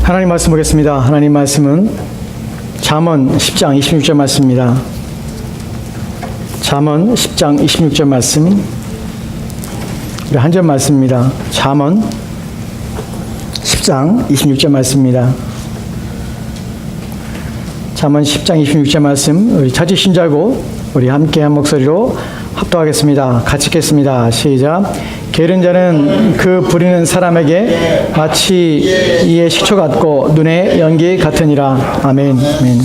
하나님 말씀 보겠습니다. 하나님 말씀은 잠언 10장 26절 말씀입니다. 잠언 10장 26절 말씀, 우리 한 절 말씀입니다. 잠언 10장 26절 말씀입니다. 잠언 10장 26절 말씀, 우리 찾으신 줄 알고 우리 함께 한 목소리로 합독하겠습니다. 같이 읽겠습니다. 시작. 게으른 자는 그 부리는 사람에게 마치 이의 식초 같고 눈의 연기 같으니라. 아멘. 아멘.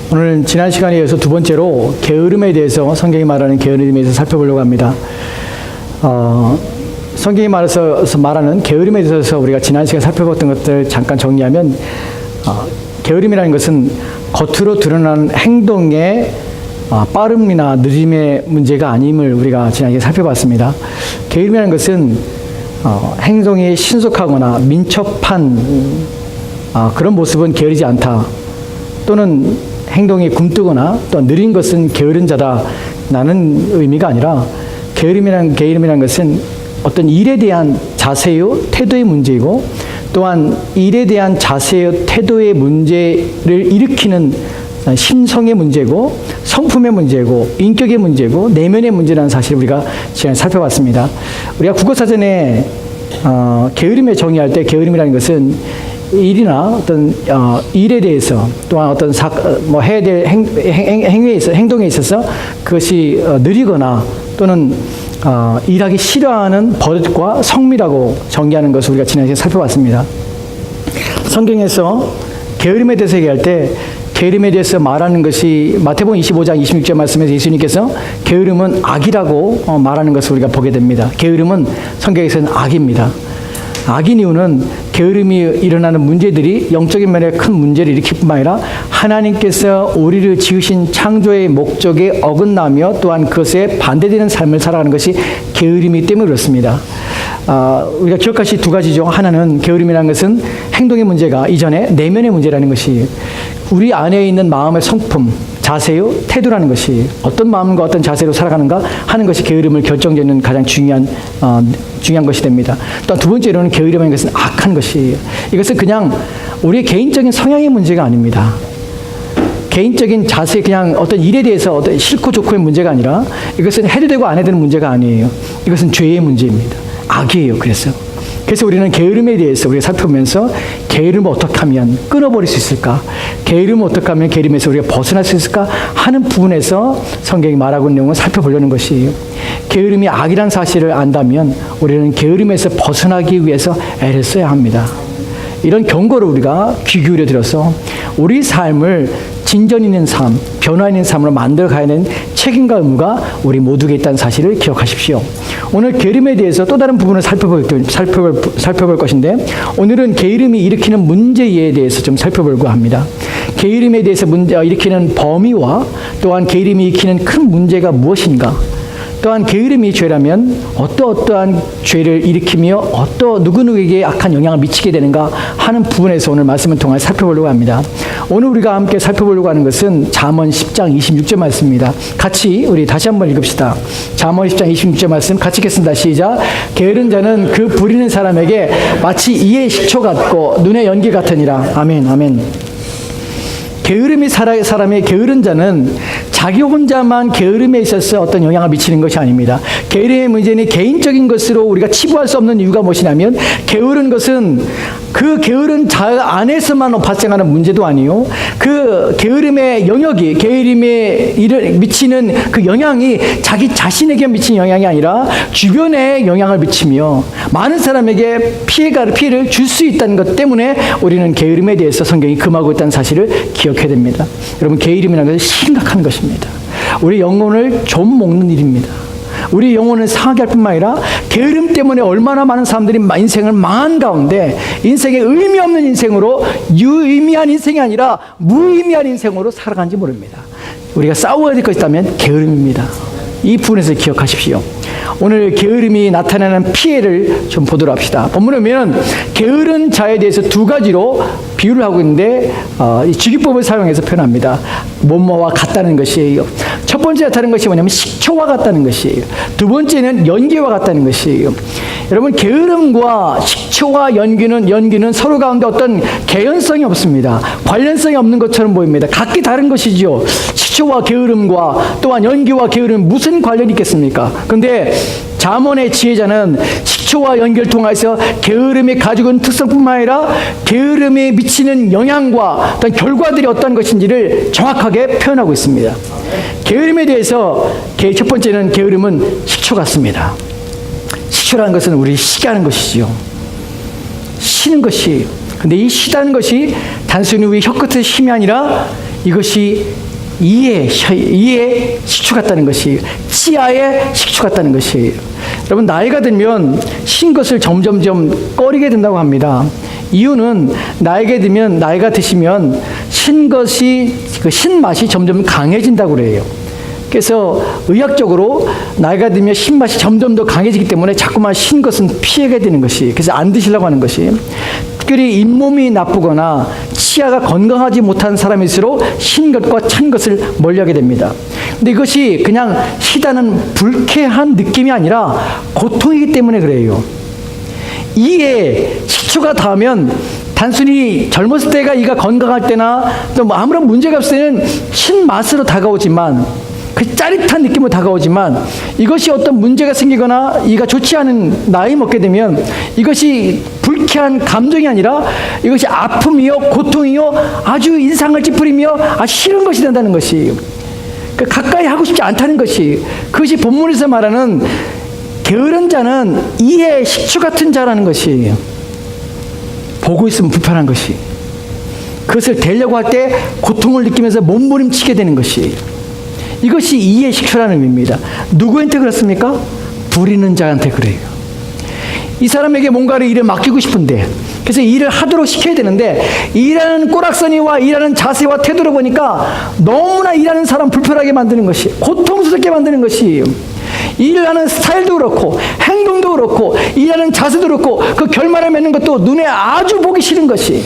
오늘 지난 시간에 이어서 두 번째로 게으름에 대해서, 성경이 말하는 게으름에 대해서 살펴보려고 합니다. 성경이 말하는 게으름에 대해서 우리가 지난 시간에 살펴봤던 것들 잠깐 정리하면, 게으름이라는 것은 겉으로 드러나는 행동의 빠름이나 느림의 문제가 아님을 우리가 지난 시간에 살펴봤습니다. 게으름이라는 것은 행동이 신속하거나 민첩한 그런 모습은 게으르지 않다, 또는 행동이 굼뜨거나 또 느린 것은 게으른 자다라는 의미가 아니라, 게으름이라는 것은 어떤 일에 대한 자세요 태도의 문제이고, 또한 일에 대한 자세요 태도의 문제를 일으키는 심성의 문제고, 성품의 문제고, 인격의 문제고, 내면의 문제라는 사실을 우리가 지금 살펴봤습니다. 우리가 국어사전에 게으름을 정의할 때, 게으름이라는 것은 일이나 어떤 일에 대해서, 또한 어떤 해야 될 행동에 있어서 그것이 느리거나 또는 일하기 싫어하는 버릇과 성미라고 정의하는 것을 우리가 지난주에 살펴봤습니다. 성경에서 게으름에 대해서 얘기할 때, 게으름에 대해서 말하는 것이 마태복음 25장 26절 말씀에서 예수님께서 게으름은 악이라고 말하는 것을 우리가 보게 됩니다. 게으름은 성경에서는 악입니다. 악인 이유는 게으름이 일어나는 문제들이 영적인 면에 큰 문제를 일으킬 뿐만 아니라 하나님께서 우리를 지으신 창조의 목적에 어긋나며 또한 그것에 반대되는 삶을 살아가는 것이 게으름이기 때문에 그렇습니다. 우리가 기억하실 두 가지죠. 하나는, 게으름이라는 것은 행동의 문제가 이전에 내면의 문제라는 것이, 우리 안에 있는 마음의 성품, 자세요 태도라는 것이, 어떤 마음과 어떤 자세로 살아가는가 하는 것이 게으름을 결정짓는 가장 중요한 것이 됩니다. 또 두 번째로는, 게으름이라는 것은 악한 것이에요. 이것은 그냥 우리의 개인적인 성향의 문제가 아닙니다. 개인적인 자세, 그냥 어떤 일에 대해서 어떤 싫고 좋고의 문제가 아니라, 이것은 해도 되고 안 해도 되는 문제가 아니에요. 이것은 죄의 문제입니다. 악이에요. 그래서 우리는 게으름에 대해서 우리가 살펴보면서, 게으름을 어떻게 하면 끊어버릴 수 있을까? 게으름을 어떻게 하면 게으름에서 우리가 벗어날 수 있을까? 하는 부분에서 성경이 말하고 있는 내용을 살펴보려는 것이에요. 게으름이 악이라는 사실을 안다면 우리는 게으름에서 벗어나기 위해서 애를 써야 합니다. 이런 경고를 우리가 귀 기울여 들어서 우리 삶을 진전 있는 삶, 변화 있는 삶으로 만들어 가야 하는 책임과 의무가 우리 모두에게 있다는 사실을 기억하십시오. 오늘 게으름에 대해서 또 다른 부분을 살펴볼 것인데, 오늘은 게으름이 일으키는 문제에 대해서 좀 살펴보려고 합니다. 게으름에 대해서 일으키는 범위와, 또한 게으름이 일으키는 큰 문제가 무엇인가, 또한 게으름이 죄라면 어떠한 죄를 일으키며 누구누구에게 악한 영향을 미치게 되는가 하는 부분에서 오늘 말씀을 통해 살펴보려고 합니다. 오늘 우리가 함께 살펴보려고 하는 것은 잠언 10장 26절 말씀입니다. 같이 우리 다시 한번 읽읍시다. 잠언 10장 26절 말씀 같이 읽겠습니다. 시작. 게으른 자는 그 부리는 사람에게 마치 이의 식초 같고 눈의 연기 같으니라. 아멘. 아멘. 게으름이 사람의 게으른 자는 자기 혼자만 게으름에 있어서 어떤 영향을 미치는 것이 아닙니다. 게으름의 문제는 개인적인 것으로 우리가 치부할 수 없는 이유가 무엇이냐면, 게으른 것은 그 게으른 자 안에서만 발생하는 문제도 아니요, 그 게으름의 영역이, 게으름에 미치는 그 영향이 자기 자신에게 미치는 영향이 아니라 주변에 영향을 미치며 많은 사람에게 피해를 줄 수 있다는 것 때문에 우리는 게으름에 대해서 성경이 금하고 있다는 사실을 기억해야 됩니다. 여러분, 게으름이라는 것은 심각한 것입니다. 우리 영혼을 좀 먹는 일입니다. 우리 영혼을 상하게 할 뿐만 아니라, 게으름 때문에 얼마나 많은 사람들이 인생을 망한 가운데, 인생의 의미 없는 인생으로, 유의미한 인생이 아니라 무의미한 인생으로 살아가는지 모릅니다. 우리가 싸워야 될 것이 있다면 게으름입니다. 이 부분에서 기억하십시오. 오늘 게으름이 나타내는 피해를 좀 보도록 합시다. 본문에 보면 게으른 자에 대해서 두 가지로 비유를 하고 있는데 이 주기법을 사용해서 표현합니다. 뭐뭐와 같다는 것이에요. 첫 번째 나타나는 것이 뭐냐면 식초와 같다는 것이에요. 두 번째는 연기와 같다는 것이에요. 여러분, 게으름과 식초와 연기는 서로 가운데 어떤 개연성이 없습니다. 관련성이 없는 것처럼 보입니다. 각기 다른 것이죠. 식초와 게으름과 또한 연기와 게으름 무슨 관련이 있겠습니까? 그런데 잠언의 지혜자는 식초와 연기를 통해서 게으름이 가지고 있는 특성뿐만 아니라 게으름이 미치는 영향과 어떤 결과들이 어떤 것인지를 정확하게 표현하고 있습니다. 게으름에 대해서 첫 번째는 게으름은 식초 같습니다. 식초라는 것은 우리 쉬게 하는 것이지요. 쉬는 것이. 근데 이 쉬다는 것이 단순히 우리 혀끝의 쉼이 아니라 이것이 이의 식초 같다는 것이, 치아의 식초 같다는 것이에요. 여러분, 나이가 들면 신 것을 점점점 꺼리게 된다고 합니다. 이유는 나이가 드시면 신 것이, 그 신맛이 점점 강해진다고 그래요. 그래서 의학적으로 나이가 들면 신맛이 점점 더 강해지기 때문에 자꾸만 신 것은 피하게 되는 것이, 그래서 안 드시려고 하는 것이, 특별히 잇몸이 나쁘거나 치아가 건강하지 못한 사람일수록 신 것과 찬 것을 멀리하게 됩니다. 근데 이것이 그냥 시다는 불쾌한 느낌이 아니라 고통이기 때문에 그래요. 이에 식초가 닿으면 단순히 젊었을 때가 이가 건강할 때나 또 아무런 문제가 없을 때는 신맛으로 다가오지만, 그 짜릿한 느낌으로 다가오지만, 이것이 어떤 문제가 생기거나 이가 좋지 않은 나이 먹게 되면 이것이 불쾌한 감정이 아니라 이것이 아픔이요 고통이요 아주 인상을 찌푸리며 싫은 것이 된다는 것이, 가까이 하고 싶지 않다는 것이, 그것이 본문에서 말하는 게으른 자는 이의 식초 같은 자라는 것이, 보고 있으면 불편한 것이, 그것을 대려고 할 때 고통을 느끼면서 몸부림치게 되는 것이, 이것이 이의 식초라는 의미입니다. 누구한테 그렇습니까? 부리는 자한테 그래요. 이 사람에게 뭔가를 일을 맡기고 싶은데, 그래서 일을 하도록 시켜야 되는데, 일하는 꼬락서니와 일하는 자세와 태도를 보니까 너무나 일하는 사람 불편하게 만드는 것이, 고통스럽게 만드는 것이, 일을 하는 스타일도 그렇고 행동도 그렇고 일하는 자세도 그렇고 그 결말을 맺는 것도 눈에 아주 보기 싫은 것이,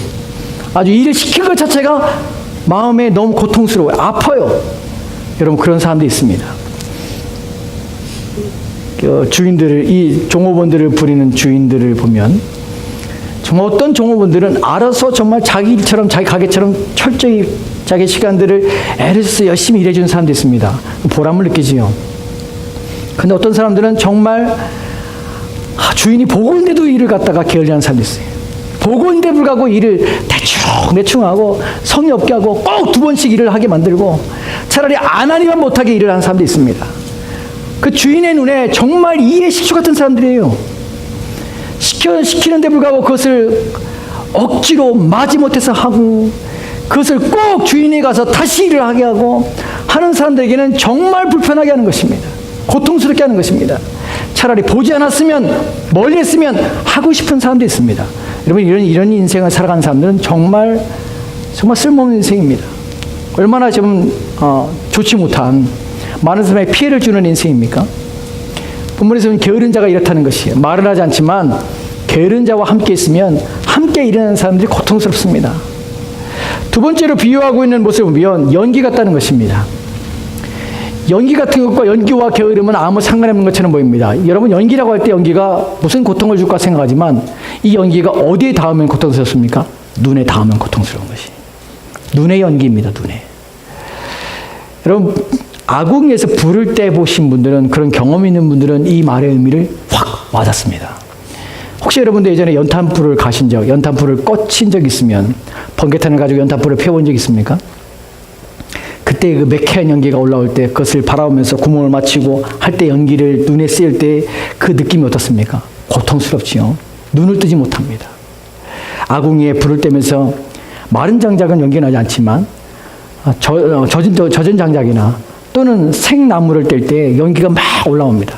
아주 일을 시킨 것 자체가 마음에 너무 고통스러워요. 아파요. 여러분, 그런 사람도 있습니다. 주인들을, 이 종업원들을 부리는 주인들을 보면 정말 어떤 종업원들은 알아서 정말 자기 일처럼 자기 가게처럼 철저히 자기 시간들을 애를 써서 열심히 일해주는 사람도 있습니다. 보람을 느끼지요. 근데 어떤 사람들은 정말 주인이 보고 있는데도 일을 갖다가 게을리하는 사람도 있어요. 보고 있는데 불구하고 일을 대충 하고 성의 없게 하고 꼭 2번씩 일을 하게 만들고 차라리 안 하니만 못하게 일을 하는 사람도 있습니다. 그 주인의 눈에 정말 이의 식초 같은 사람들이에요. 시키는데 불구하고 그것을 억지로 마지못해서 하고 그것을 꼭 주인이 가서 다시 일을 하게 하고 하는 사람들에게는 정말 불편하게 하는 것입니다. 고통스럽게 하는 것입니다. 차라리 보지 않았으면, 멀리 했으면 하고 싶은 사람도 있습니다. 여러분, 이런 인생을 살아가는 사람들은 정말 쓸모없는 인생입니다. 얼마나 좀 좋지 못한, 많은 사람에 피해를 주는 인생입니까? 본문에서는 게으른 자가 이렇다는 것이에요. 말을 하지 않지만 게으른 자와 함께 있으면 함께 일하는 사람들이 고통스럽습니다. 두 번째로 비유하고 있는 모습을 보면 연기 같다는 것입니다. 연기 같은 것과 연기와 게으름은 아무 상관없는 것처럼 보입니다. 여러분, 연기라고 할 때 연기가 무슨 고통을 줄까 생각하지만 이 연기가 어디에 닿으면 고통스럽습니까? 눈에 닿으면 고통스러운 것이. 눈의 연기입니다. 눈에. 여러분, 아궁이에서 불을 때 보신 분들은, 그런 경험이 있는 분들은 이 말의 의미를 확 와닿습니다. 혹시 여러분들 예전에 연탄불을 연탄불을 꺼친 적 있으면, 번개탄을 가지고 연탄불을 피워본 적 있습니까? 그때 그 매캐한 연기가 올라올 때 그것을 바라보면서 구멍을 맞추고 할 때 연기를 눈에 씌울 때 그 느낌이 어떻습니까? 고통스럽지요. 눈을 뜨지 못합니다. 아궁이에 불을 떼면서 마른 장작은 연기 나지 않지만 젖은 장작이나 또는 생나무를 뗄 때 연기가 막 올라옵니다.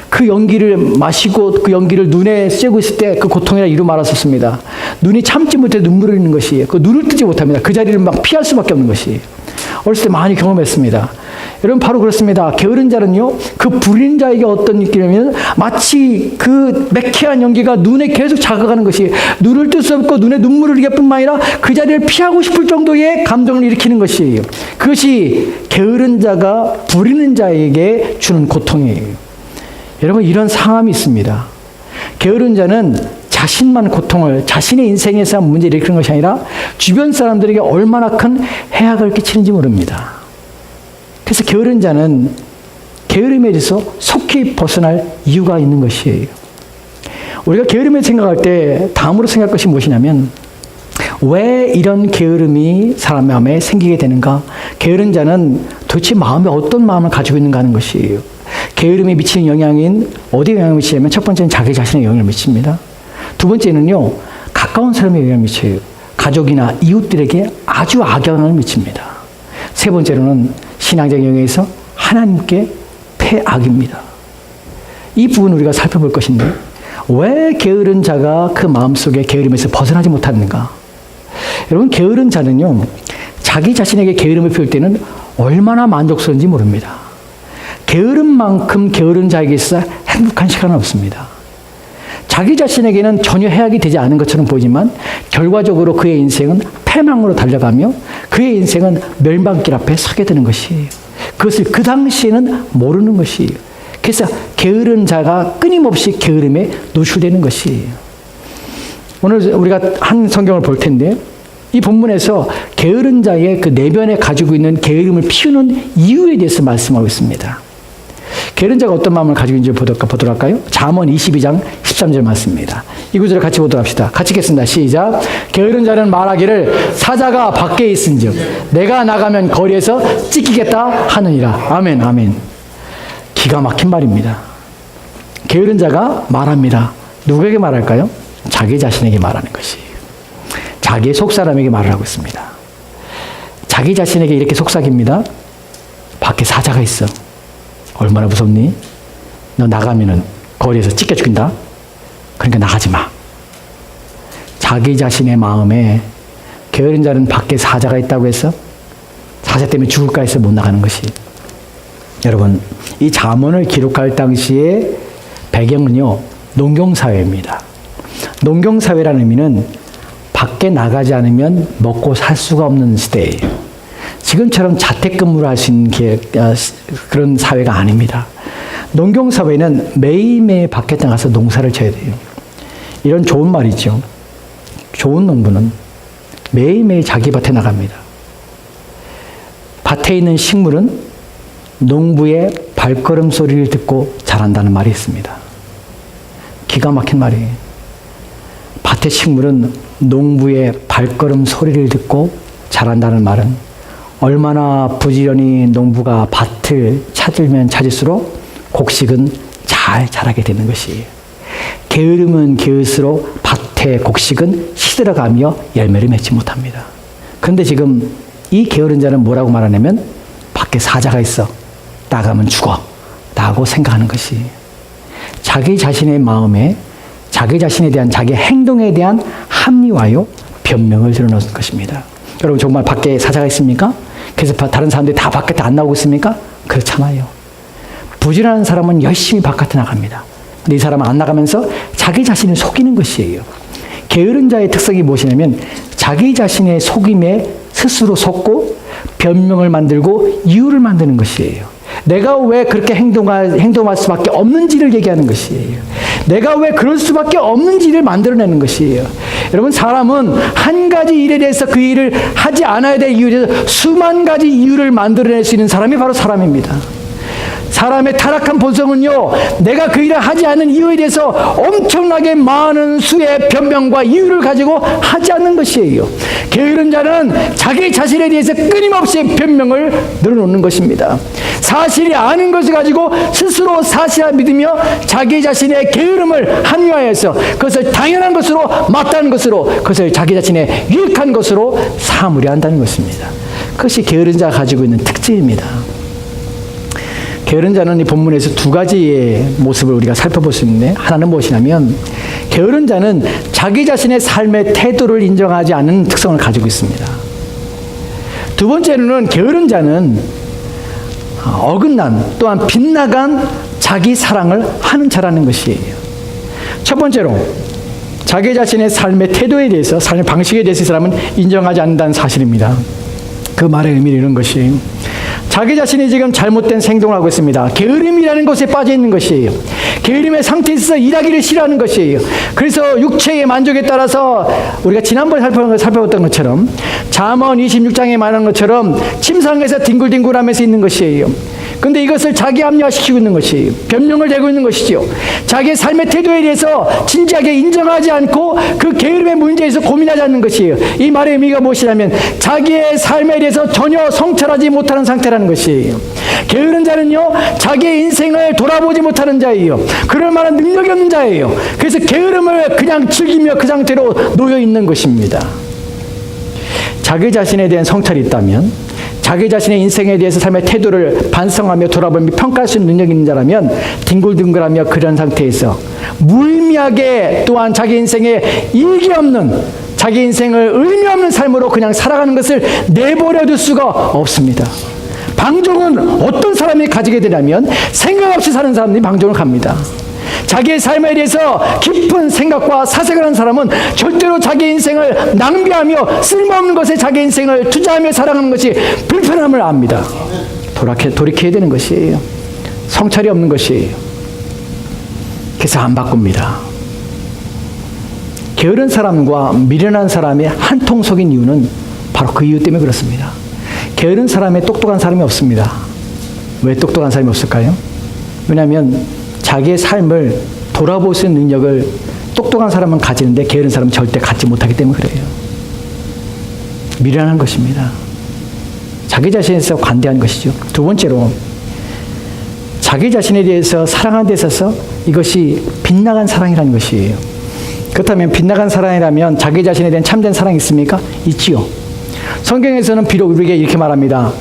그 연기를 마시고 그 연기를 눈에 쐬고 있을 때 그 고통이라 이루 말았었습니다. 눈이 참지 못해 눈물을 흘리는 것이, 그 눈을 뜨지 못합니다. 그 자리를 막 피할 수밖에 없는 것이, 어렸을 때 많이 경험했습니다. 여러분 바로 그렇습니다. 게으른 자는요, 그 부리는 자에게 어떤 느낌이냐면 마치 그 매캐한 연기가 눈에 계속 자극하는 것이 눈을 뜰 수 없고 눈에 눈물을 흘리게 뿐만 아니라 그 자리를 피하고 싶을 정도의 감정을 일으키는 것이에요. 그것이 게으른 자가 부리는 자에게 주는 고통이에요. 여러분 이런 상함이 있습니다. 게으른 자는 자신만 고통을 자신의 인생에서 문제를 일으키는 것이 아니라 주변 사람들에게 얼마나 큰 해악을 끼치는지 모릅니다. 그래서 게으른 자는 게으름에 대해서 속히 벗어날 이유가 있는 것이에요. 우리가 게으름을 생각할 때 다음으로 생각할 것이 무엇이냐면 왜 이런 게으름이 사람 마음에 생기게 되는가? 게으른 자는 도대체 마음에 어떤 마음을 가지고 있는가 하는 것이에요. 게으름이 미치는 영향인 어디에 영향을 미치냐면 첫 번째는 자기 자신에 영향을 미칩니다. 두 번째는요, 가까운 사람에 영향을 미쳐요. 가족이나 이웃들에게 아주 악영향을 미칩니다. 세 번째로는 신앙적 영역에서 하나님께 패악입니다. 이 부분 우리가 살펴볼 것인데 왜 게으른 자가 그 마음속에 게으름에서 벗어나지 못하는가? 여러분 게으른 자는요, 자기 자신에게 게으름을 피울 때는 얼마나 만족스러운지 모릅니다. 게으름만큼 게으른 자에게 있어 행복한 시간은 없습니다. 자기 자신에게는 전혀 해악이 되지 않은 것처럼 보이지만 결과적으로 그의 인생은 패망으로 달려가며 그의 인생은 멸망길 앞에 서게 되는 것이에요. 그것을 그 당시에는 모르는 것이에요. 그래서 게으른 자가 끊임없이 게으름에 노출되는 것이에요. 오늘 우리가 한 성경을 볼 텐데 이 본문에서 게으른 자의 그 내면에 가지고 있는 게으름을 피우는 이유에 대해서 말씀하고 있습니다. 게으른 자가 어떤 마음을 가지고 있는지 보도록 할까요? 잠언 22장 13절 말씀입니다. 이 구절을 같이 보도록 합시다. 같이 읽겠습니다. 시작. 게으른 자는 말하기를 사자가 밖에 있은즉 내가 나가면 거리에서 찢기겠다 하느니라. 아멘, 아멘. 기가 막힌 말입니다. 게으른 자가 말합니다. 누구에게 말할까요? 자기 자신에게 말하는 것이에요. 자기의 속사람에게 말을 하고 있습니다. 자기 자신에게 이렇게 속삭입니다. 밖에 사자가 있어. 얼마나 무섭니? 너 나가면은 거리에서 찢겨 죽인다. 그러니까 나가지 마. 자기 자신의 마음에 게으른 자는 밖에 사자가 있다고 해서 사자 때문에 죽을까 해서 못 나가는 것이. 여러분, 이 잠언을 기록할 당시의 배경은요, 농경사회입니다. 농경사회라는 의미는 밖에 나가지 않으면 먹고 살 수가 없는 시대예요. 지금처럼 자택근무를 할 수 있는 그런 사회가 아닙니다. 농경사회는 매일매일 밖에 나가서 농사를 져야 돼요. 이런 좋은 말이죠. 좋은 농부는 매일매일 자기 밭에 나갑니다. 밭에 있는 식물은 농부의 발걸음 소리를 듣고 자란다는 말이 있습니다. 기가 막힌 말이에요. 밭의 식물은 농부의 발걸음 소리를 듣고 자란다는 말은 얼마나 부지런히 농부가 밭을 찾으면 찾을수록 곡식은 잘 자라게 되는 것이에요. 게으름은 게을수록 밭의 곡식은 시들어가며 열매를 맺지 못합니다. 그런데 지금 이 게으른 자는 뭐라고 말하냐면 밖에 사자가 있어. 나가면 죽어. 라고 생각하는 것이 자기 자신의 마음에 자기 자신에 대한 자기 행동에 대한 합리화요 변명을 드러놓은 것입니다. 여러분 정말 밖에 사자가 있습니까? 그래서 다른 사람들이 다 바깥에 안 나오고 있습니까? 그렇잖아요. 부지런한 사람은 열심히 바깥에 나갑니다. 근데 이 사람은 안 나가면서 자기 자신을 속이는 것이에요. 게으른 자의 특성이 무엇이냐면 자기 자신의 속임에 스스로 속고 변명을 만들고 이유를 만드는 것이에요. 내가 왜 그렇게 행동할 수밖에 없는지를 얘기하는 것이에요. 내가 왜 그럴 수밖에 없는지를 만들어내는 것이에요. 여러분 사람은 한 가지 일에 대해서 그 일을 하지 않아야 될 이유에 대해서 수만 가지 이유를 만들어낼 수 있는 사람이 바로 사람입니다. 사람의 타락한 본성은요, 내가 그 일을 하지 않는 이유에 대해서 엄청나게 많은 수의 변명과 이유를 가지고 하지 않는 것이에요. 게으른 자는 자기 자신에 대해서 끊임없이 변명을 늘어놓는 것입니다. 사실이 아닌 것을 가지고 스스로 사실을 믿으며 자기 자신의 게으름을 합리화해서 그것을 당연한 것으로 맞다는 것으로 그것을 자기 자신의 유익한 것으로 삼으려 한다는 것입니다. 그것이 게으른 자가 가지고 있는 특징입니다. 게으른 자는 이 본문에서 두 가지의 모습을 우리가 살펴볼 수 있는데 하나는 무엇이냐면 게으른 자는 자기 자신의 삶의 태도를 인정하지 않는 특성을 가지고 있습니다. 두 번째로는 게으른 자는 어긋난 또한 빗나간 자기 사랑을 하는 자라는 것이에요. 첫 번째로 자기 자신의 삶의 태도에 대해서, 삶의 방식에 대해서 이 사람은 인정하지 않는다는 사실입니다. 그 말의 의미는 이런 것이, 자기 자신이 지금 잘못된 행동을 하고 있습니다. 게으름이라는 것에 빠져 있는 것이에요. 게으름의 상태에 있어서 일하기를 싫어하는 것이에요. 그래서 육체의 만족에 따라서 우리가 지난번에 살펴봤던 것처럼, 잠언 26장에 말한 것처럼 침상에서 뒹굴뒹굴하면서 있는 것이에요. 근데 이것을 자기 합리화시키고 있는 것이에요. 변명을 대고 있는 것이죠. 자기의 삶의 태도에 대해서 진지하게 인정하지 않고 그 게으름의 문제에서 고민하지 않는 것이에요. 이 말의 의미가 무엇이냐면 자기의 삶에 대해서 전혀 성찰하지 못하는 상태라는 것이에요. 게으른 자는요, 자기의 인생을 돌아보지 못하는 자예요. 그럴 만한 능력이 없는 자예요. 그래서 게으름을 그냥 즐기며 그 상태로 놓여 있는 것입니다. 자기 자신에 대한 성찰이 있다면, 자기 자신의 인생에 대해서 삶의 태도를 반성하며 돌아보며 평가할 수 있는 능력이 있는 자라면, 뒹굴뒹굴하며 그런 상태에서 무의미하게 또한 자기 인생에 일기 없는, 자기 인생을 의미 없는 삶으로 그냥 살아가는 것을 내버려 둘 수가 없습니다. 방종은 어떤 사람이 가지게 되냐면, 생각 없이 사는 사람들이 방종을 갑니다. 자기의 삶에 대해서 깊은 생각과 사색을 하는 사람은 절대로 자기 인생을 낭비하며 쓸모없는 것에 자기 인생을 투자하며 살아가는 것이 불편함을 압니다. 돌이켜야 되는 것이에요. 성찰이 없는 것이에요. 그래서 안 바꿉니다. 게으른 사람과 미련한 사람의 한통속인 이유는 바로 그 이유 때문에 그렇습니다. 게으른 사람에 똑똑한 사람이 없습니다. 왜 똑똑한 사람이 없을까요? 왜냐하면 자기의 삶을 돌아볼 수 있는 능력을 똑똑한 사람은 가지는데 게으른 사람은 절대 갖지 못하기 때문에 그래요. 미련한 것입니다. 자기 자신에서 관대한 것이죠. 두 번째로, 자기 자신에 대해서 사랑하는 데 있어서 이것이 빗나간 사랑이라는 것이에요. 그렇다면 빗나간 사랑이라면 자기 자신에 대한 참된 사랑이 있습니까? 있지요. 성경에서는 비록 우리에게 이렇게 말합니다.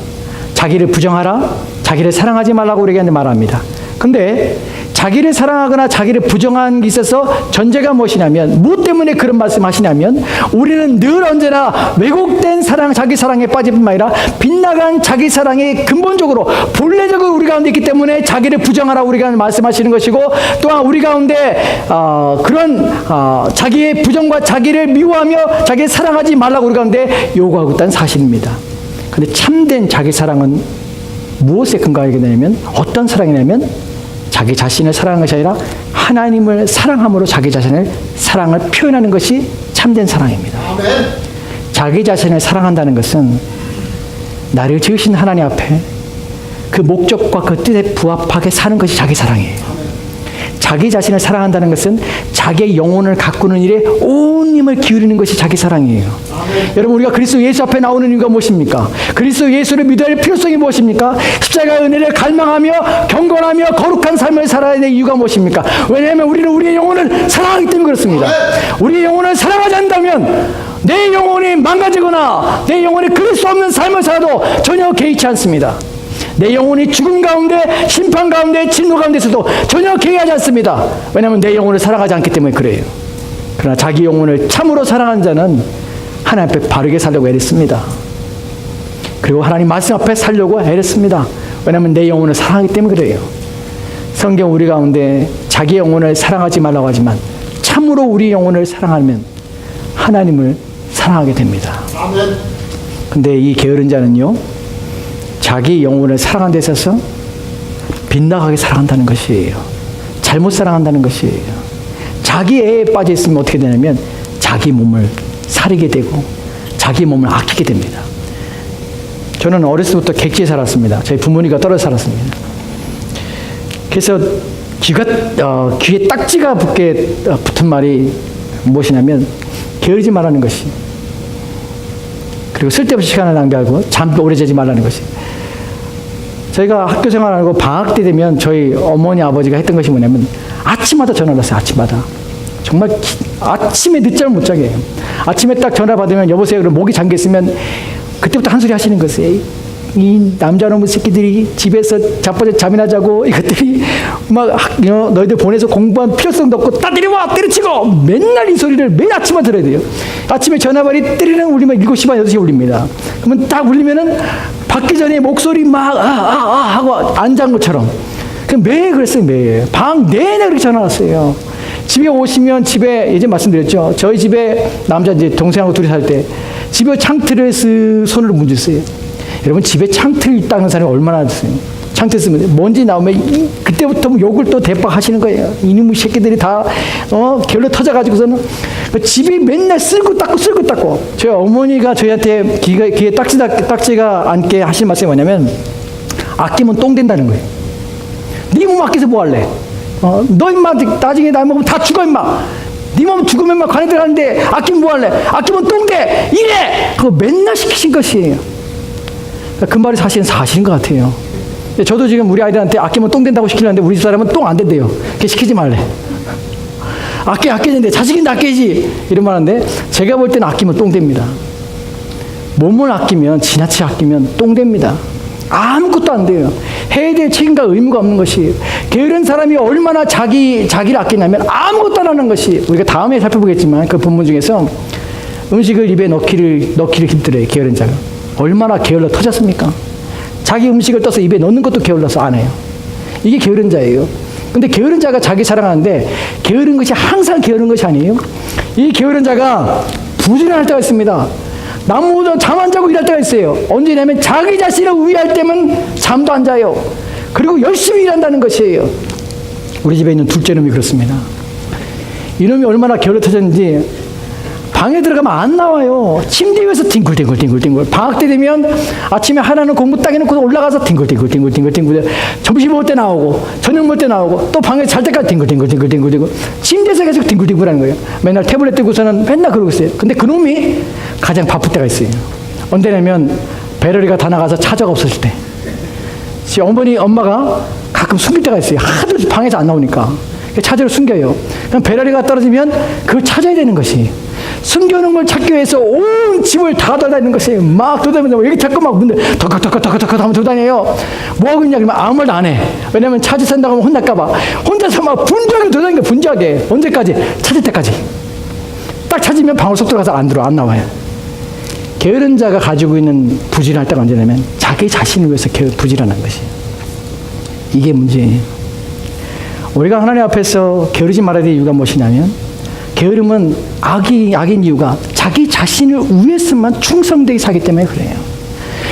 자기를 부정하라, 자기를 사랑하지 말라고 우리에게 말합니다. 근데 자기를 사랑하거나 자기를 부정하는 게 있어서 전제가 무엇이냐면, 무엇 때문에 그런 말씀 하시냐면, 우리는 늘 언제나 왜곡된 사랑, 자기 사랑에 빠질 뿐만 아니라 빗나간 자기 사랑이 근본적으로 본래적으로 우리 가운데 있기 때문에 자기를 부정하라 우리가 말씀하시는 것이고, 또한 우리 가운데 그런 자기의 부정과 자기를 미워하며 자기를 사랑하지 말라고 우리 가운데 요구하고 있다는 사실입니다. 그런데 참된 자기 사랑은 무엇에 근거하게 되냐면, 어떤 사랑이냐면 자기 자신을 사랑하는 것이 아니라 하나님을 사랑함으로 자기 자신을 사랑을 표현하는 것이 참된 사랑입니다. 아멘. 자기 자신을 사랑한다는 것은 나를 지으신 하나님 앞에 그 목적과 그 뜻에 부합하게 사는 것이 자기 사랑이에요. 자기 자신을 사랑한다는 것은 자기의 영혼을 가꾸는 일에 온 힘을 기울이는 것이 자기 사랑이에요. 아멘. 여러분, 우리가 그리스도 예수 앞에 나오는 이유가 무엇입니까? 그리스도 예수를 믿어야 할 필요성이 무엇입니까? 십자가의 은혜를 갈망하며 경건하며 거룩한 삶을 살아야 될 이유가 무엇입니까? 왜냐하면 우리는 우리의 영혼을 사랑하기 때문에 그렇습니다. 아멘. 우리의 영혼을 사랑하지 않는다면 내 영혼이 망가지거나 내 영혼이 그릴 수 없는 삶을 살아도 전혀 개의치 않습니다. 내 영혼이 죽음 가운데, 심판 가운데, 진노 가운데서도 전혀 개의하지 않습니다. 왜냐하면 내 영혼을 사랑하지 않기 때문에 그래요. 그러나 자기 영혼을 참으로 사랑하는 자는 하나님 앞에 바르게 살려고 애랬습니다. 그리고 하나님 말씀 앞에 살려고 애랬습니다. 왜냐하면 내 영혼을 사랑하기 때문에 그래요. 성경 우리 가운데 자기 영혼을 사랑하지 말라고 하지만 참으로 우리 영혼을 사랑하면 하나님을 사랑하게 됩니다. 근데 이 게으른 자는요, 자기 영혼을 사랑하는 데 있어서 빗나가게 사랑한다는 것이에요. 잘못 사랑한다는 것이에요. 자기 애에 빠져 있으면 어떻게 되냐면 자기 몸을 사리게 되고 자기 몸을 아끼게 됩니다. 저는 어렸을 때부터 객지에 살았습니다. 저희 부모님과 떨어져 살았습니다. 그래서 귀에 딱지가 붙은 말이 무엇이냐면 게으르지 말라는 것이, 그리고 쓸데없이 시간을 낭비하고 잠 오래 자지 말라는 것이. 저희가 학교 생활하고 방학 때 되면 저희 어머니 아버지가 했던 것이 뭐냐면 아침마다 전화를 했어요. 아침마다. 정말 아침에 늦잠을 못 자게 해요. 아침에 딱 전화 받으면 여보세요. 그럼 목이 잠겨 있으면 그때부터 한 소리 하시는 것이에요. 이 남자놈의 새끼들이 집에서 자빠져 잠이나 자고 이것들이 막 너희들 보내서 공부한 필요성도 없고 다 때려와 때려치고 맨날 이 소리를 매일 아침에 들어야 돼요. 아침에 전화발이 때리는 울리면 7시 반 8시에 울립니다. 그러면 딱 울리면은 받기 전에 목소리 막 하고 안 잔 것처럼. 매일 그랬어요. 매일 방 내내 그렇게 전화 왔어요. 집에 오시면 집에 예전 말씀드렸죠. 저희 집에 남자 이제 동생하고 둘이 살 때 집에 창틀에 손을 문졌어요. 여러분 집에 창틀 있다는 사람이 얼마나 있어요. 창틀 쓰면 먼지 나오면 그때부터 욕을 또 대박 하시는 거예요. 이놈의 새끼들이 다 결로 터져가지고서는 집이 맨날 쓸고 닦고. 저희 어머니가 저희한테 귀에 딱지가 앉게 하신 말씀이 뭐냐면 아끼면 똥 된다는 거예요. 네 몸 아껴서 뭐 할래? 너 임마 나중에 나 먹으면 다 죽어 임마. 네 몸 죽으면 막 관에 들어가는데 아끼면 뭐 할래? 아끼면 똥 돼. 이래. 그거 맨날 시키신 것이에요. 그 말이 사실인 것 같아요. 저도 지금 우리 아이들한테 아끼면 똥 된다고 시키는데 우리 집 사람은 똥 안 된대요. 그게 시키지 말래. 아끼는데 자식인데 아껴야지 이런 말 하는데 제가 볼 때는 아끼면 똥 됩니다. 몸을 아끼면 지나치게 아끼면 똥 됩니다. 아무것도 안 돼요. 해야 될 책임과 의무가 없는 것이 게으른 사람이 얼마나 자기를 아끼냐면 아무것도 안 하는 것이 우리가 다음에 살펴보겠지만 그 본문 중에서 음식을 입에 넣기를 힘들어요. 게으른 자가 얼마나 게을러 터졌습니까? 자기 음식을 떠서 입에 넣는 것도 게을러서 안 해요. 이게 게으른 자예요. 근데 게으른 자가 자기 사랑하는데 게으른 것이 항상 게으른 것이 아니에요. 이 게으른 자가 부지런할 때가 있습니다. 남보다 잠 안 자고 일할 때가 있어요. 언제냐면 자기 자신을 위할 때면 잠도 안 자요. 그리고 열심히 일한다는 것이에요. 우리 집에 있는 둘째 놈이 그렇습니다. 이놈이 얼마나 게을러 터졌는지 방에 들어가면 안 나와요. 침대 위에서 뒹굴. 방학 때 되면 아침에 하나는 공부 딱 해놓고 올라가서 뒹굴. 점심 먹을 때 나오고 저녁 먹을 때 나오고 또 방에 잘 때까지 뒹굴. 침대에서 계속 뒹굴하는 거예요. 맨날 태블릿 들고서는 맨날 그러고 있어요. 근데 그 놈이 가장 바쁠 때가 있어요. 언제냐면 배럴이가 다 나가서 차저가 없어질 때. 엄마가 가끔 숨길 때가 있어요. 하도 방에서 안 나오니까. 차저를 숨겨요. 그럼 배럴이가 떨어지면 그걸 찾아야 되는 것이. 숨겨놓은 걸 찾기 위해서 온 집을 다 돌아다니는 것이에요. 막 돌아다니면서 여기 자꾸 막 문을 덕덕덕덕덕 하면 돌아다녀요. 뭐하고 있냐 그러면 아무 말도 안 해. 왜냐면 찾아 산다고 하면 혼날까봐. 혼자서 막 분주하게 돌아다니는 거예요. 분주하게. 언제까지? 찾을 때까지. 딱 찾으면 방울 속 들어가서 안 나와요. 게으른 자가 가지고 있는 부지런할 때가 언제냐면 자기 자신을 위해서 부지런한 것이에요. 이게 문제예요. 우리가 하나님 앞에서 게으르지 말아야 될 이유가 무엇이냐면 게으름은 악인 이유가 자기 자신을 위해서만 충성되게 살기 때문에 그래요.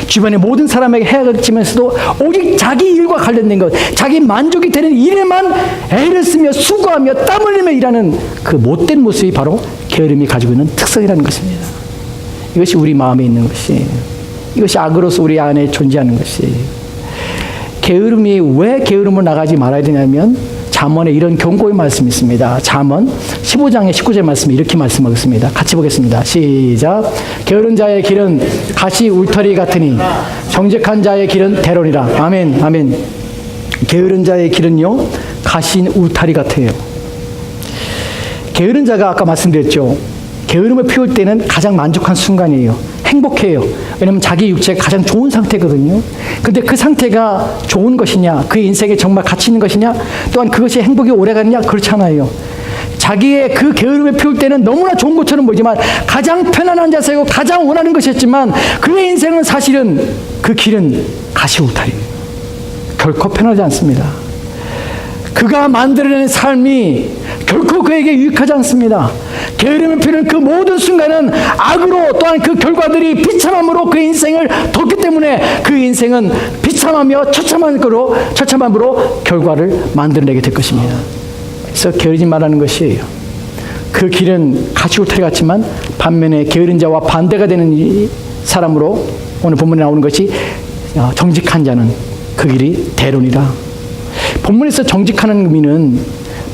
주변의 모든 사람에게 해악을 끼치면서도 오직 자기 일과 관련된 것, 자기 만족이 되는 일에만 애를 쓰며 수고하며 땀 흘리며 일하는 그 못된 모습이 바로 게으름이 가지고 있는 특성이라는 것입니다. 이것이 우리 마음에 있는 것이에요. 이것이 악으로서 우리 안에 존재하는 것이에요. 게으름이 왜 게으름을 나가지 말아야 되냐면 잠언에 이런 경고의 말씀이 있습니다. 잠언 15장의 19절 말씀이 이렇게 말씀하겠습니다. 같이 보겠습니다. 시작. 게으른 자의 길은 가시 울타리 같으니 정직한 자의 길은 대로니라. 아멘. 아멘. 게으른 자의 길은요 가시 울타리 같아요. 게으른 자가 아까 말씀드렸죠. 게으름을 피울 때는 가장 만족한 순간이에요. 행복해요. 왜냐하면 자기 육체가 가장 좋은 상태거든요. 근데 그 상태가 좋은 것이냐, 그 인생에 정말 가치 있는 것이냐, 또한 그것이 행복이 오래가느냐, 그렇잖아요. 자기의 그 게으름을 피울 때는 너무나 좋은 것처럼 보이지만 가장 편안한 자세고 가장 원하는 것이었지만 그의 인생은 사실은 그 길은 가시울타리예요. 결코 편하지 않습니다. 그가 만들어낸 삶이 결코 그에게 유익하지 않습니다. 게으름을 피우는 그 모든 순간은 악으로 또한 그 결과들이 비참함으로 그 인생을 덮기 때문에 그 인생은 비참하며 처참함으로 결과를 만들어내게 될 것입니다. 그래서 게으르지 말라는 것이에요. 그 길은 가시울타리 같지만 반면에 게으른 자와 반대가 되는 사람으로 오늘 본문에 나오는 것이 정직한 자는 그 길이 대론이라. 본문에서 정직하는 의미는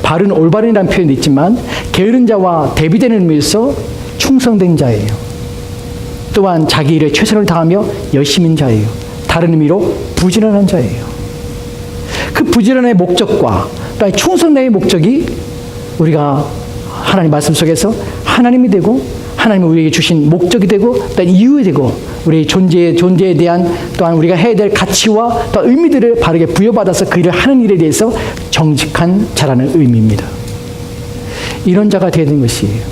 바른 올바른이라는 표현이 있지만 게으른 자와 대비되는 의미에서 충성된 자예요. 또한 자기 일에 최선을 다하며 열심인 자예요. 다른 의미로 부지런한 자예요. 그 부지런의 목적과 또한 충성됨의 목적이 우리가 하나님 말씀 속에서 하나님이 되고 하나님이 우리에게 주신 목적이 되고 또한 이유가 되고 우리의 존재에 대한 또한 우리가 해야 될 가치와 또 의미들을 바르게 부여받아서 그 일을 하는 일에 대해서 정직한 자라는 의미입니다. 이런 자가 되어야 되는 것이에요.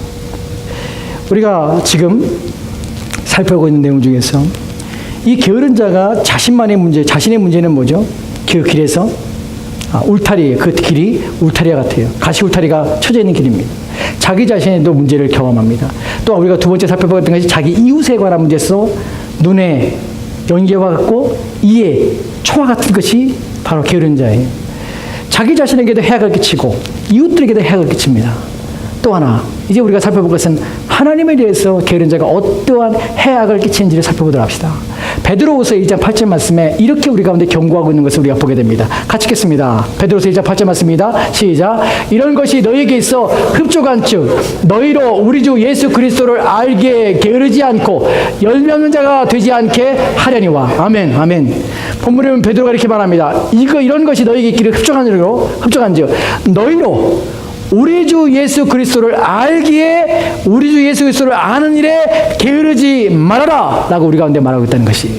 우리가 지금 살펴보고 있는 내용 중에서 이 게으른 자가 자신의 문제는 뭐죠? 그 길에서 울타리, 그 길이 울타리와 같아요. 가시 울타리가 쳐져 있는 길입니다. 자기 자신에도 문제를 경험합니다. 또 우리가 두 번째 살펴봤던 것이 자기 이웃에 관한 문제에서 눈에 연기와 같고 이에 총과 같은 것이 바로 게으른 자예요. 자기 자신에게도 해악을 끼치고 이웃들에게도 해악을 끼칩니다. 또 하나, 이제 우리가 살펴볼 것은 하나님에 대해서 게으른 자가 어떠한 해악을 끼치는지를 살펴보도록 합시다. 베드로후서 1장 8절 말씀에 이렇게 우리 가운데 경고하고 있는 것을 우리가 보게 됩니다. 같이 읽겠습니다. 베드로후서 1장 8절 말씀입니다. 시작. 이런 것이 너희에게 있어 흡족한즉 너희로 우리 주 예수 그리스도를 알게 게으르지 않고 열매 없는 자가 되지 않게 하려니와. 아멘. 아멘. 본문에 보면 베드로가 이렇게 말합니다. 이런 것이 너희에게 있기를 흡족한즉 너희로 우리 주 예수 그리스도를 알기에 우리 주 예수 그리스도를 아는 일에 게으르지 말아라 라고 우리 가운데 말하고 있다는 것이,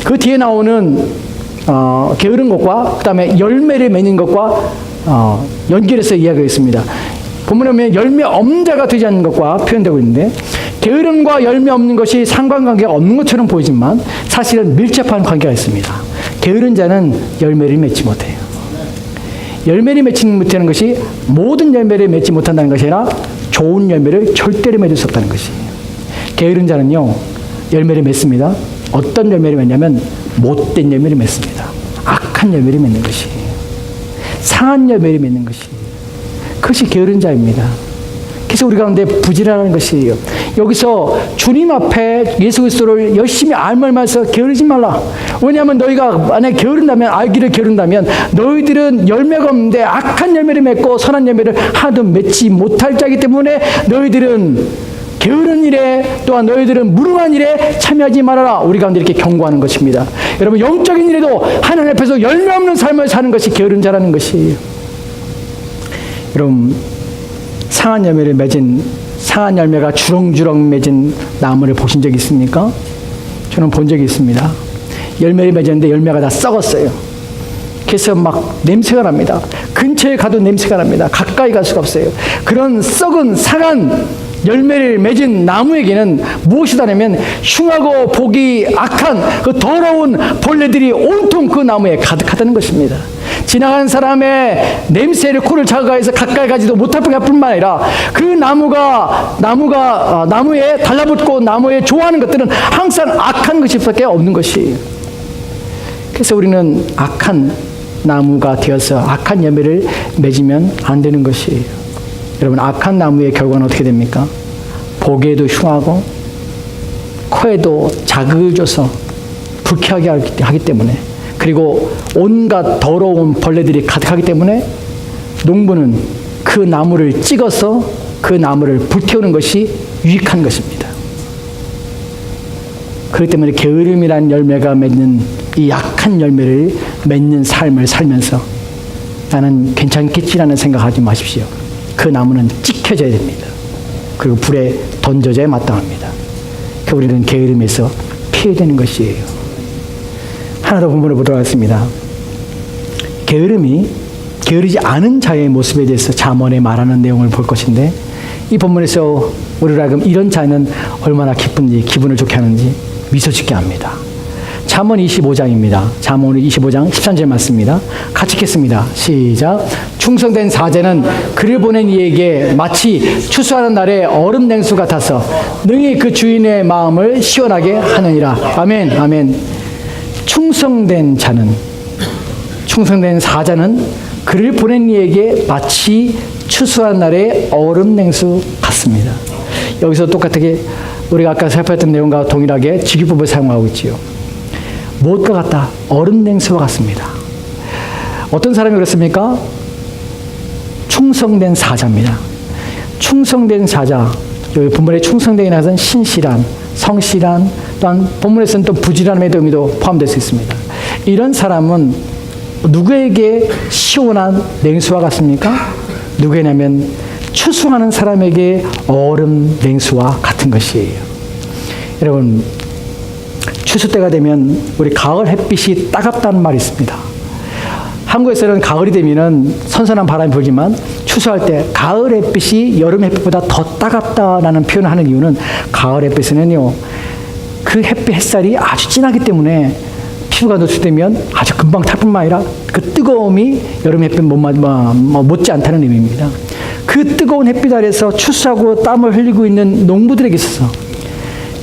그 뒤에 나오는 게으른 것과 그 다음에 열매를 맺는 것과 연결해서 이야기하고 있습니다. 본문에 보면 열매 없는 자가 되지 않는 것과 표현되고 있는데, 게으름과 열매 없는 것이 상관관계가 없는 것처럼 보이지만 사실은 밀접한 관계가 있습니다. 게으른 자는 열매를 맺지 못해요. 열매를 맺지 못하는 것이 모든 열매를 맺지 못한다는 것이 아니라 좋은 열매를 절대로 맺을 수 없다는 것이에요. 게으른 자는요, 열매를 맺습니다. 어떤 열매를 맺냐면 못된 열매를 맺습니다. 악한 열매를 맺는 것이에요. 상한 열매를 맺는 것이에요. 그것이 게으른 자입니다. 그래서 우리 가운데 부지런하는 것이에요. 여기서 주님 앞에 예수 그리스도를 열심히 알면서 게으르지 말라. 왜냐하면 너희가 만약에 알기를 게으른다면 너희들은 열매가 없는데 악한 열매를 맺고 선한 열매를 하나도 맺지 못할 자이기 때문에 너희들은 게으른 일에 또한 너희들은 무능한 일에 참여하지 말아라. 우리 가운데 이렇게 경고하는 것입니다. 여러분, 영적인 일에도 하나님 앞에서 열매 없는 삶을 사는 것이 게으른 자라는 것이에요. 여러분, 상한 열매가 주렁주렁 맺은 나무를 보신 적 있습니까? 저는 본 적이 있습니다. 열매를 맺었는데 열매가 다 썩었어요. 그래서 막 냄새가 납니다. 근처에 가도 냄새가 납니다. 가까이 갈 수가 없어요. 그런 썩은 상한 열매를 맺은 나무에게는 무엇이다냐면 흉하고 보기 악한 그 더러운 벌레들이 온통 그 나무에 가득하다는 것입니다. 지나가는 사람의 냄새를 코를 자극해서 가까이 가지도 못할 뿐만 아니라 그 나무에 달라붙고 나무에 좋아하는 것들은 항상 악한 것일밖에 없는 것이에요. 그래서 우리는 악한 나무가 되어서 악한 열매를 맺으면 안 되는 것이에요. 여러분, 악한 나무의 결과는 어떻게 됩니까? 보기에도 흉하고 코에도 자극을 줘서 불쾌하게 하기 때문에, 그리고 온갖 더러운 벌레들이 가득하기 때문에 농부는 그 나무를 찍어서 그 나무를 불태우는 것이 유익한 것입니다. 그렇기 때문에 게으름이라는 열매가 맺는 이 약한 열매를 맺는 삶을 살면서 나는 괜찮겠지라는 생각하지 마십시오. 그 나무는 찍혀져야 됩니다. 그리고 불에 던져져야 마땅합니다. 우리는 게으름에서 피해야 되는 것이에요. 하나 더 본문을 보도록 하겠습니다. 게으르지 않은 자의 모습에 대해서 잠언에 말하는 내용을 볼 것인데, 이 본문에서 우리로 하여금 이런 자는 얼마나 기쁜지, 기분을 좋게 하는지 미소 짓게 합니다. 잠언 25장입니다. 잠언 25장 13절 맞습니다. 같이 읽겠습니다. 시작. 충성된 사제는 그를 보낸 이에게 마치 추수하는 날의 얼음 냉수 같아서 능히 그 주인의 마음을 시원하게 하느니라. 아멘. 아멘. 충성된 사자는 그를 보낸 이에게 마치 추수한 날의 얼음 냉수 같습니다. 여기서 똑같게 우리가 아까 살펴봤던 내용과 동일하게 직유법을 사용하고 있지요. 무엇과 같다? 얼음 냉수와 같습니다. 어떤 사람이 그렇습니까? 충성된 사자입니다. 충성된 사자, 여기 본문에 충성된이라는 것은 신실한, 성실한, 또한 본문에서는 또 부지런함의 의미도 포함될 수 있습니다. 이런 사람은 누구에게 시원한 냉수와 같습니까? 누구에냐면 추수하는 사람에게 얼음 냉수와 같은 것이에요. 여러분, 추수 때가 되면 우리 가을 햇빛이 따갑다는 말이 있습니다. 한국에서는 가을이 되면은 선선한 바람이 불지만 추수할 때 가을 햇빛이 여름 햇빛보다 더 따갑다라는 표현을 하는 이유는 가을 햇빛은요, 그 햇빛 햇살이 아주 진하기 때문에 피부가 노출되면 아주 금방 탈 뿐만 아니라 그 뜨거움이 여름 햇빛 못지 않다는 의미입니다. 그 뜨거운 햇빛 아래서 추수하고 땀을 흘리고 있는 농부들에게 있어서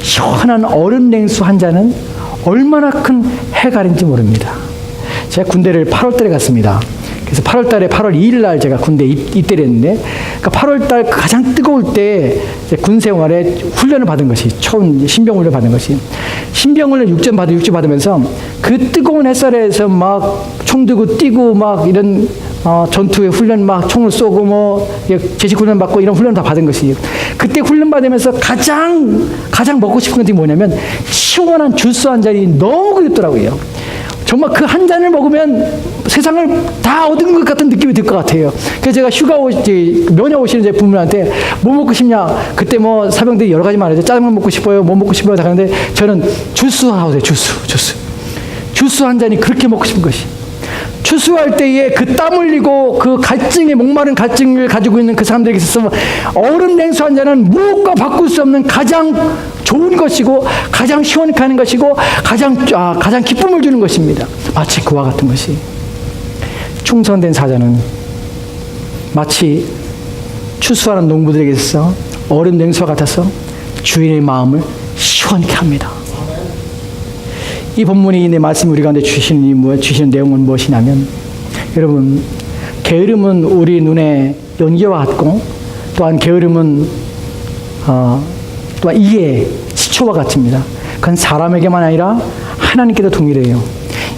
시원한 얼음 냉수 한 잔은 얼마나 큰 해갈인지 모릅니다. 제가 군대를 8월 달에 갔습니다. 그래서 8월 달에 8월 2일 날 제가 군대에 입대를 했는데, 그러니까 8월 달 가장 뜨거울 때 군 생활에 훈련을 받은 것이, 처음 신병 훈련 받은 것이, 신병 훈련 6주 받으면서 그 뜨거운 햇살에서 막 총 들고 뛰고 막 이런 전투의 훈련 막 총을 쏘고 뭐 제식 훈련 받고 이런 훈련 다 받은 것이, 그때 훈련 받으면서 가장 먹고 싶은 것이 뭐냐면 시원한 주스 한 잔이 너무 그립더라고요. 정말 그 한 잔을 먹으면 세상을 다 얻은 것 같은 느낌이 들 것 같아요. 그래서 제가 면회 오시는 제 부모님한테 뭐 먹고 싶냐? 그때 뭐 사병들이 여러 가지 말하죠. 짜장면 먹고 싶어요. 뭐 먹고 싶어요. 다 하는데 저는 주스 하우세요. 주스 한 잔이 그렇게 먹고 싶은 것이. 추수할 때에 그 땀 흘리고 그 갈증에 목마른 갈증을 가지고 있는 그 사람들에게 있어서 얼음 냉수 한 잔은 무엇과 바꿀 수 없는 가장 좋은 것이고 가장 시원하게 하는 것이고 가장 기쁨을 주는 것입니다. 마치 그와 같은 것이 충성된 사자는 마치 추수하는 농부들에게 있어서 얼음 냉수와 같아서 주인의 마음을 시원케 합니다. 이 본문이 내 말씀이 우리 가운데 주시는 내용은 무엇이냐면, 여러분, 게으름은 우리 눈에 연기와 같고, 또한 게으름은 또한 이의 시초와 같습니다. 그건 사람에게만 아니라 하나님께도 동일해요.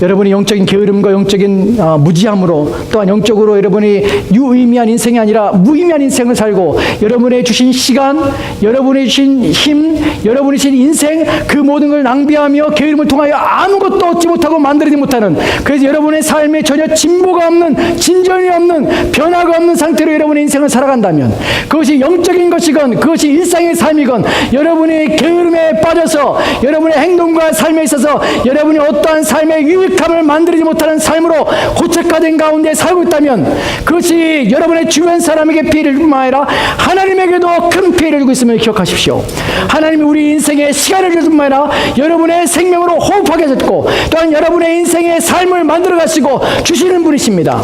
여러분이 영적인 게으름과 영적인 무지함으로, 또한 영적으로 여러분이 유의미한 인생이 아니라 무의미한 인생을 살고, 여러분의 주신 시간, 여러분의 주신 힘, 여러분이 주신 인생, 그 모든 걸 낭비하며 게으름을 통하여 아무것도 얻지 못하고 만들지 못하는, 그래서 여러분의 삶에 전혀 진보가 없는, 진전이 없는, 변화가 없는 상태로 여러분의 인생을 살아간다면, 그것이 영적인 것이건 그것이 일상의 삶이건, 여러분의 게으름에 빠져서 여러분의 행동과 삶에 있어서 여러분이 어떠한 삶의 유익함을 만들지 못하는 삶으로 고착화된 가운데 살고 있다면, 그것이 여러분의 주변 사람에게 피해를 줄 뿐만 아니라 하나님에게도 큰 피해를 주고 있음을 기억하십시오. 하나님이 우리 인생에 시간을 줄 뿐만 아니라 여러분의 생명으로 호흡하게 하셨고, 또한 여러분의 인생의 삶을 만들어 가시고 주시는 분이십니다.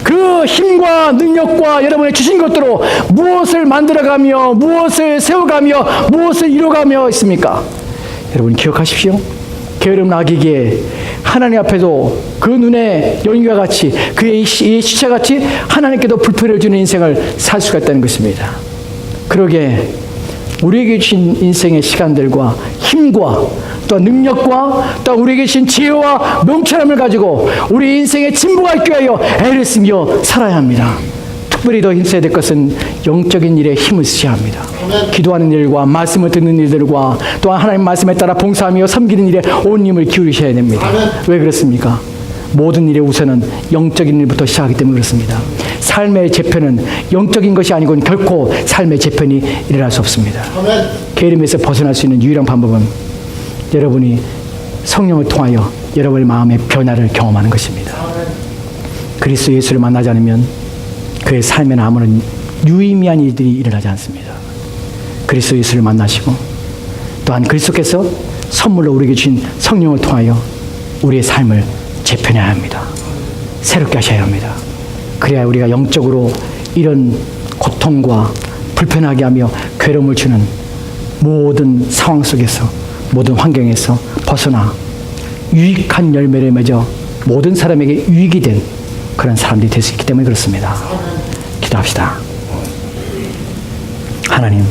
그 힘과 능력과 여러분의 주신 것들로 무엇을 만들어가며 무엇을 세워가며 무엇을 이루어가며 있습니까? 여러분 기억하십시오. 게으름 악에게 하나님 앞에도 그 눈에 연기와 같이, 그의 시체같이 하나님께도 불편을 주는 인생을 살 수가 있다는 것입니다. 그러게 우리에게 주신 인생의 시간들과 힘과 또 능력과 또 우리에게 주신 지혜와 명철함을 가지고 우리 인생의 진보가 있게 하여 애를 쓰며 살아야 합니다. 특별히 더 힘써야 될 것은 영적인 일에 힘을 쓰셔야 합니다. 기도하는 일과 말씀을 듣는 일들과 또한 하나님 말씀에 따라 봉사하며 섬기는 일에 온 힘을 기울이셔야 됩니다. 왜 그렇습니까? 모든 일의 우선은 영적인 일부터 시작하기 때문에 그렇습니다. 삶의 재편은 영적인 것이 아니고는 결코 삶의 재편이 일어날 수 없습니다. 게으름에서 벗어날 수 있는 유일한 방법은 여러분이 성령을 통하여 여러분의 마음의 변화를 경험하는 것입니다. 그리스도 예수를 만나지 않으면 그의 삶에는 아무런 유의미한 일들이 일어나지 않습니다. 그리스도 예수를 만나시고, 또한 그리스도께서 선물로 우리에게 주신 성령을 통하여 우리의 삶을 재편해야 합니다. 새롭게 하셔야 합니다. 그래야 우리가 영적으로 이런 고통과 불편하게 하며 괴로움을 주는 모든 상황 속에서, 모든 환경에서 벗어나 유익한 열매를 맺어 모든 사람에게 유익이 된 그런 사람들이 될 수 있기 때문에 그렇습니다. 기도합시다. 하나님,